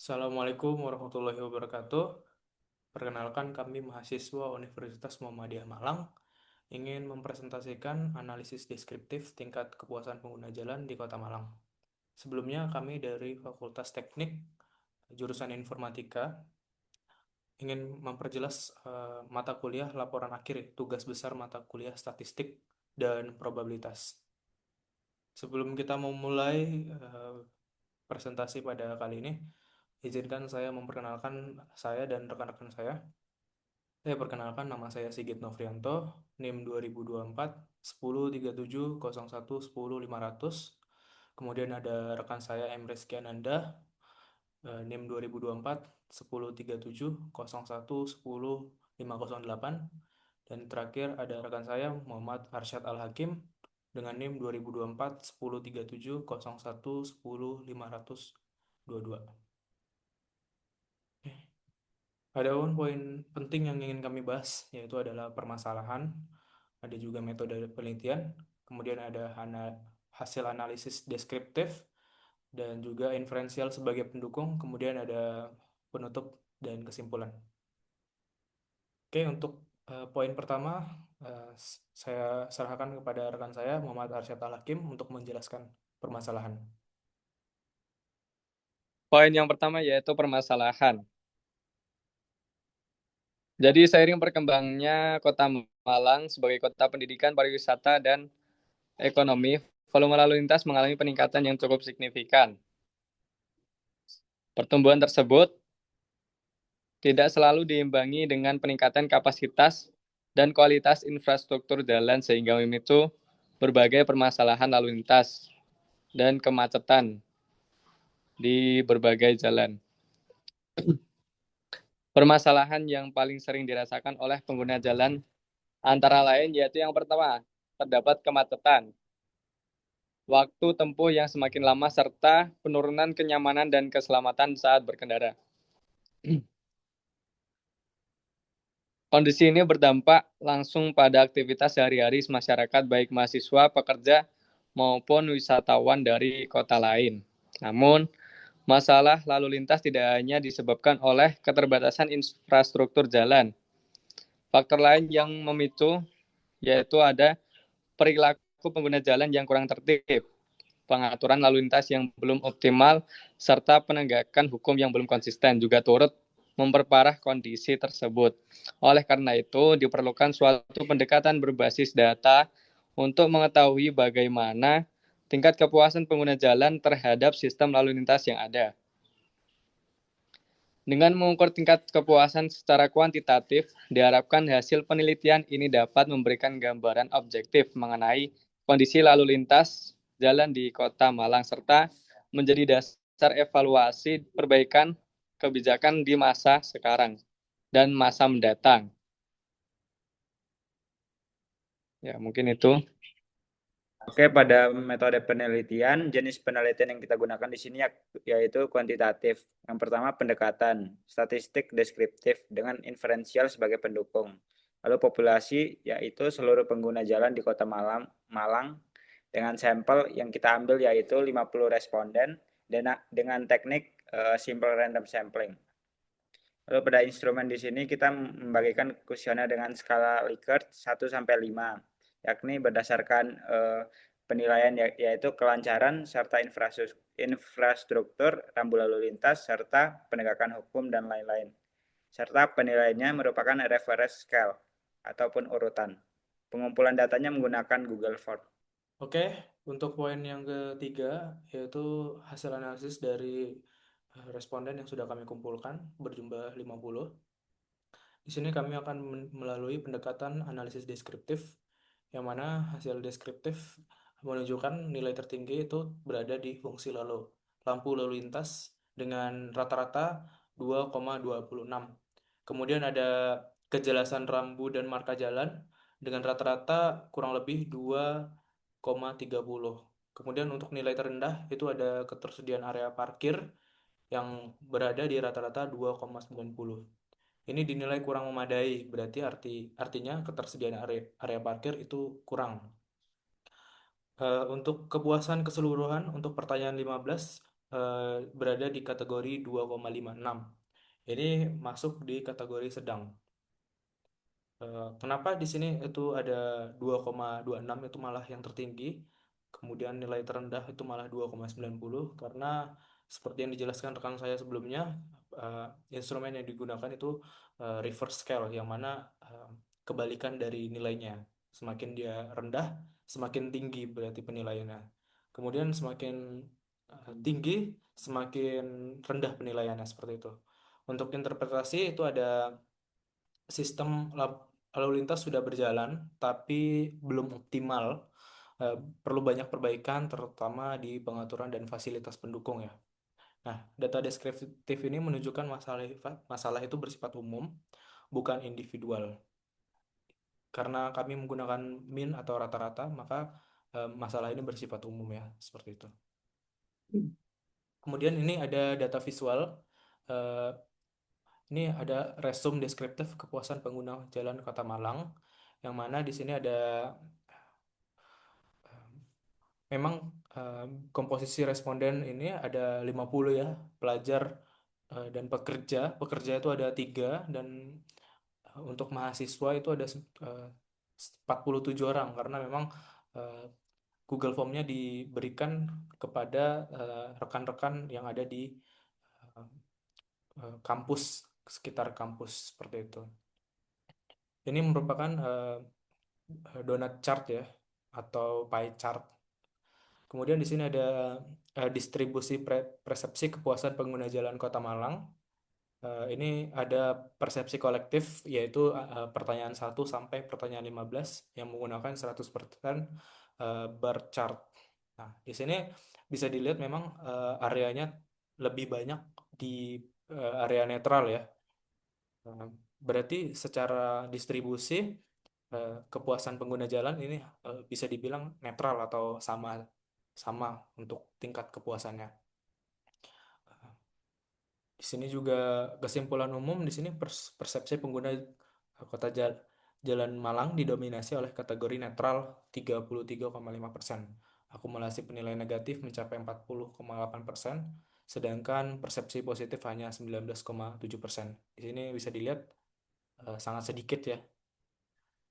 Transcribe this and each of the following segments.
Assalamualaikum warahmatullahi wabarakatuh. Perkenalkan kami mahasiswa Universitas Muhammadiyah Malang ingin mempresentasikan analisis deskriptif tingkat kepuasan pengguna jalan di Kota Malang. Sebelumnya kami dari Fakultas Teknik jurusan Informatika ingin memperjelas mata kuliah laporan akhir tugas besar mata kuliah statistik dan probabilitas. Sebelum kita memulai presentasi pada kali ini, izinkan saya memperkenalkan saya dan rekan-rekan saya. Saya perkenalkan, nama saya Sigit Novrianto, NIM 2024 103701100500. Kemudian ada rekan saya M. Rizky Ananda, NIM 2024 103701100508. Dan terakhir ada rekan saya Muhammad Arsyad Al-Hakim dengan NIM 2024 103701100522. Ada poin penting yang ingin kami bahas, yaitu adalah permasalahan, ada juga metode penelitian, kemudian ada hasil analisis deskriptif, dan juga inferensial sebagai pendukung, kemudian ada penutup dan kesimpulan. Oke, untuk poin pertama, saya serahkan kepada rekan saya, Muhammad Arsyad Al-Hakim, untuk menjelaskan permasalahan. Poin yang pertama yaitu permasalahan. Jadi seiring berkembangnya Kota Malang sebagai kota pendidikan, pariwisata, dan ekonomi, volume lalu lintas mengalami peningkatan yang cukup signifikan. Pertumbuhan tersebut tidak selalu diimbangi dengan peningkatan kapasitas dan kualitas infrastruktur jalan sehingga memicu berbagai permasalahan lalu lintas dan kemacetan di berbagai jalan. Permasalahan yang paling sering dirasakan oleh pengguna jalan antara lain yaitu yang pertama, terdapat kemacetan, waktu tempuh yang semakin lama, serta penurunan kenyamanan dan keselamatan saat berkendara. Kondisi ini berdampak langsung pada aktivitas sehari-hari masyarakat, baik mahasiswa, pekerja, maupun wisatawan dari kota lain. Namun, masalah lalu lintas tidak hanya disebabkan oleh keterbatasan infrastruktur jalan. Faktor lain yang memicu yaitu ada perilaku pengguna jalan yang kurang tertib, pengaturan lalu lintas yang belum optimal, serta penegakan hukum yang belum konsisten juga turut memperparah kondisi tersebut. Oleh karena itu, diperlukan suatu pendekatan berbasis data untuk mengetahui bagaimana tingkat kepuasan pengguna jalan terhadap sistem lalu lintas yang ada. Dengan mengukur tingkat kepuasan secara kuantitatif, diharapkan hasil penelitian ini dapat memberikan gambaran objektif mengenai kondisi lalu lintas jalan di Kota Malang serta menjadi dasar evaluasi perbaikan kebijakan di masa sekarang dan masa mendatang. Ya, mungkin itu. Oke, pada metode penelitian, jenis penelitian yang kita gunakan di sini yaitu kuantitatif. Yang pertama pendekatan, statistik deskriptif dengan inferensial sebagai pendukung. Lalu populasi, yaitu seluruh pengguna jalan di Kota Malang dengan sampel yang kita ambil yaitu 50 responden dengan teknik simple random sampling. Lalu pada instrumen di sini kita membagikan kuesioner dengan skala Likert 1 sampai 5, yakni berdasarkan penilaian yaitu kelancaran serta infrastruktur, rambu lalu lintas serta penegakan hukum dan lain-lain. Serta penilaiannya merupakan reference scale ataupun urutan. Pengumpulan datanya menggunakan Google Form. Oke, untuk poin yang ketiga, yaitu hasil analisis dari responden yang sudah kami kumpulkan berjumlah 50. Di sini kami akan melalui pendekatan analisis deskriptif, yang mana hasil deskriptif menunjukkan nilai tertinggi itu berada di fungsi lampu lalu lintas dengan rata-rata 2,26. Kemudian ada kejelasan rambu dan marka jalan dengan rata-rata kurang lebih 2,30. Kemudian untuk nilai terendah itu ada ketersediaan area parkir yang berada di rata-rata 2,90. Ini dinilai kurang memadai, berarti artinya ketersediaan area parkir itu kurang. Untuk kepuasan keseluruhan, untuk pertanyaan 15, berada di kategori 2,56. Ini masuk di kategori sedang. Kenapa di sini itu ada 2,26 itu malah yang tertinggi, kemudian nilai terendah itu malah 2,90, karena seperti yang dijelaskan rekan saya sebelumnya, eh, instrumen yang digunakan itu reverse scale, yang mana kebalikan dari nilainya. Semakin dia rendah, semakin tinggi berarti penilaiannya. Kemudian semakin tinggi, semakin rendah penilaiannya, seperti itu. Untuk interpretasi itu ada sistem lalu lintas sudah berjalan, tapi belum optimal. Perlu banyak perbaikan, terutama di pengaturan dan fasilitas pendukung ya. Nah, data deskriptif ini menunjukkan masalah masalah itu bersifat umum, bukan individual. Karena kami menggunakan min atau rata-rata, maka masalah ini bersifat umum ya, seperti itu. Kemudian ini ada data visual. Eh, Ini ada resume deskriptif kepuasan pengguna jalan Kota Malang, yang mana di sini ada memang komposisi responden ini ada 50 ya, pelajar dan pekerja. Pekerja itu ada 3, dan untuk mahasiswa itu ada 47 orang, karena memang eh, Google Form-nya diberikan kepada rekan-rekan yang ada di eh, kampus, sekitar kampus, seperti itu. Ini merupakan donut chart ya, atau pie chart. Kemudian di sini ada distribusi persepsi kepuasan pengguna jalan Kota Malang. Ini ada persepsi kolektif, yaitu pertanyaan 1 sampai pertanyaan 15 yang menggunakan 100% bar chart. Nah, di sini bisa dilihat memang areanya lebih banyak di area netral ya. Nah, berarti secara distribusi kepuasan pengguna jalan ini bisa dibilang netral atau sama sama untuk tingkat kepuasannya. Di sini juga kesimpulan umum di sini persepsi pengguna kota Jalan Malang didominasi oleh kategori netral 33,5%. Akumulasi penilaian negatif mencapai 40,8%, sedangkan persepsi positif hanya 19,7%. Di sini bisa dilihat sangat sedikit ya.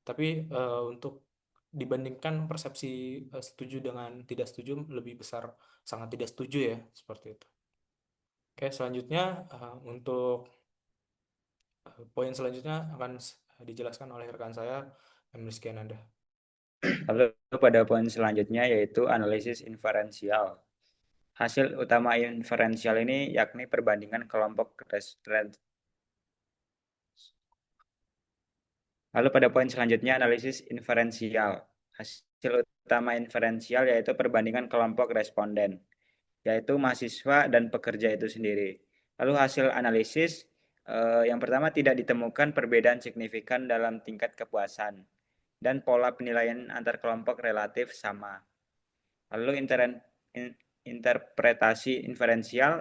Tapi untuk dibandingkan persepsi setuju dengan tidak setuju, lebih besar sangat tidak setuju ya, seperti itu. Oke, selanjutnya untuk poin selanjutnya akan dijelaskan oleh rekan saya, M. Rizky Ananda. Lalu pada poin selanjutnya yaitu analisis inferensial. Hasil utama inferensial ini yakni perbandingan kelompok Lalu pada poin selanjutnya analisis inferensial. Hasil utama inferensial yaitu perbandingan kelompok responden, yaitu mahasiswa dan pekerja itu sendiri. Lalu hasil analisis yang pertama, tidak ditemukan perbedaan signifikan dalam tingkat kepuasan dan pola penilaian antar kelompok relatif sama. Lalu interpretasi inferensial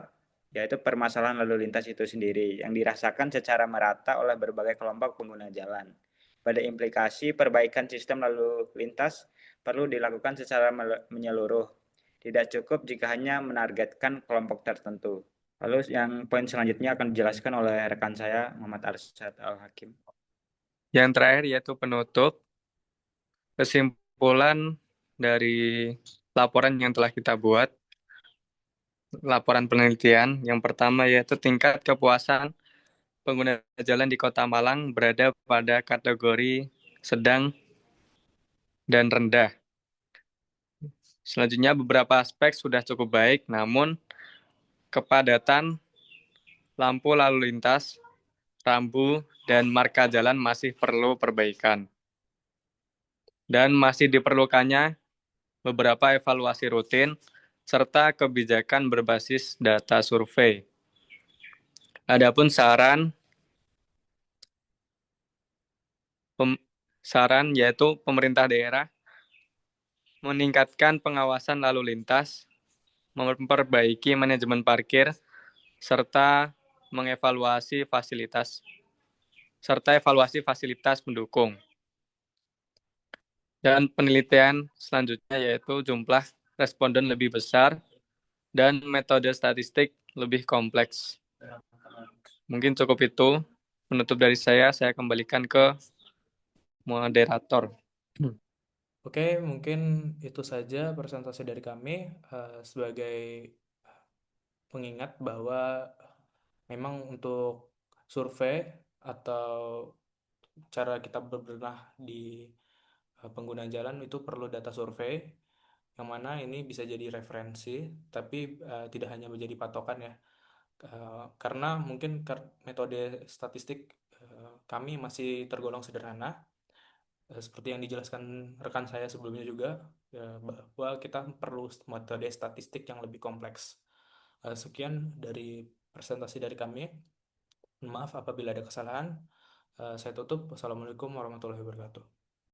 yaitu permasalahan lalu lintas itu sendiri yang dirasakan secara merata oleh berbagai kelompok pengguna jalan. Pada implikasi perbaikan sistem lalu lintas perlu dilakukan secara menyeluruh. Tidak cukup jika hanya menargetkan kelompok tertentu. Lalu yang poin selanjutnya akan dijelaskan oleh rekan saya, Muhammad Arsyad Al-Hakim. Yang terakhir yaitu penutup. Kesimpulan dari laporan yang telah kita buat, laporan penelitian, yang pertama yaitu tingkat kepuasan pengguna jalan di Kota Malang berada pada kategori sedang dan rendah. Selanjutnya beberapa aspek sudah cukup baik, namun kepadatan lampu lalu lintas, rambu, dan marka jalan masih perlu perbaikan. Dan masih diperlukannya beberapa evaluasi rutin, serta kebijakan berbasis data survei. Adapun saran yaitu pemerintah daerah meningkatkan pengawasan lalu lintas, memperbaiki manajemen parkir, serta mengevaluasi evaluasi fasilitas pendukung. Dan penelitian selanjutnya yaitu jumlah responden lebih besar dan metode statistik lebih kompleks. Mungkin cukup itu. Penutup dari saya kembalikan ke moderator. Oke, mungkin itu saja presentasi dari kami. Sebagai pengingat bahwa memang untuk survei atau cara kita berbenah di pengguna jalan itu perlu data survei, yang mana ini bisa jadi referensi, tapi tidak hanya menjadi patokan ya. Karena mungkin metode statistik kami masih tergolong sederhana, seperti yang dijelaskan rekan saya sebelumnya juga, ya, bahwa kita perlu metode statistik yang lebih kompleks. Sekian dari presentasi dari kami. Maaf apabila ada kesalahan. Saya tutup. Wassalamualaikum warahmatullahi wabarakatuh.